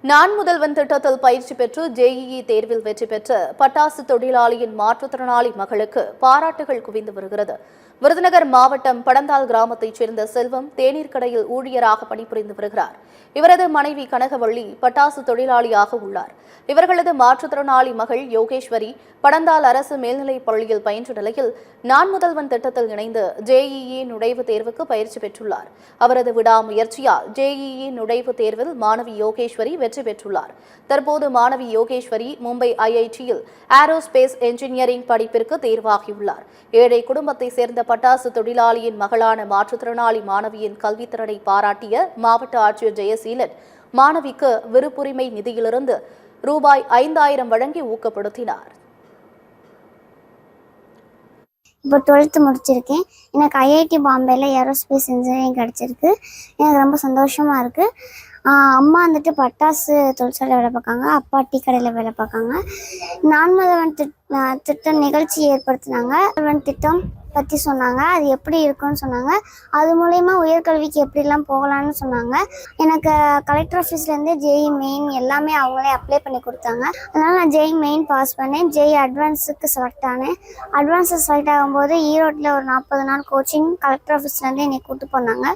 நான் முதல்வன் திட்டத்தில் பயிற்சி பெற்று ஜேஇஇ தேர்வில் வெற்றி பெற்ற பட்டாசு தொழிலாளியின் மாற்றுத்திறனாளி மகளுக்கு பாராட்டுகள் குவிந்து வருகிறது. விருதுநகர் மாவட்டம் படந்தால் கிராமத்தைச் சேர்ந்த செல்வம் தேநீர் கடையில் ஊழியராக பணிபுரிந்து வருகிறார். இவரது மனைவி கனகவள்ளி பட்டாசு தொழிலாளியாக உள்ளார். இவர்களது மாற்றுத்திறனாளி மகள் யோகேஸ்வரி படந்தால் அரசு மேல்நிலைப் பள்ளியில் பயின்ற நிலையில் நான் முதல்வன் திட்டத்தில் இணைந்து ஜேஇஇ நுழைவுத் தேர்வுக்கு பயிற்சி பெற்றுள்ளார். அவரது விடாமுயற்சியால் ஜேஇஇ நுழைவுத் தேர்வில் மாணவி யோகேஸ்வரி வெற்றி பெற்றுள்ளார். தற்போது மாணவி யோகேஸ்வரி மும்பை ஐஐடியில் ஏரோஸ்பேஸ் என்ஜினியரிங் படிப்பிற்கு தேர்வாகியுள்ளார். ஏழை குடும்பத்தை சேர்ந்த பட்டாசு தொழிலாளியின் மகளான மாற்றுத்திறனாளி மாணவியின் கல்வித்திறனை பாராட்டிய மாவட்ட ஆட்சியர் ஜெயசீலன் மாணவிக்கு விருப்புரிமை நிதியிலிருந்து ரூபாய் 5000 வழங்கி ஊக்கப்படுத்தினார். இப்போ 12th முடிச்சிருக்கேன். எனக்கு ஐஐடி பாம்பேல ஏரோஸ்பேஸ் இன்ஜினியரிங் கிடச்சிருக்கு. எனக்கு ரொம்ப சந்தோஷமாக இருக்குது. அம்மா வந்துட்டு பட்டாசு தொழிற்சாலை வேலை பார்க்காங்க, அப்பா டீ கடையில் வேலை பார்க்காங்க. நான் முதல்வன் திட்டம் நிகழ்ச்சி ஏற்படுத்தினாங்க. முதல்வன் திட்டம் பற்றி சொன்னாங்க, அது எப்படி இருக்குன்னு சொன்னாங்க. அது மூலயமா உயர்கல்விக்கு எப்படிலாம் போகலான்னு சொன்னாங்க. எனக்கு கலெக்டர் ஆஃபீஸ்லேருந்து ஜேஇ மெயின் எல்லாமே அவங்களே அப்ளை பண்ணி கொடுத்தாங்க. அதனால் நான் ஜேஇ மெயின் பாஸ் பண்ணேன். ஜேஇ அட்வான்ஸுக்கு செலக்ட் ஆனேன். அட்வான்ஸுக்கு செலக்ட் ஆகும்போது ஈரோட்டில் ஒரு 40 நாள் கோச்சிங் கலெக்டர் ஆஃபீஸ்லேருந்து என்னை கூப்பிட்டு போனாங்க.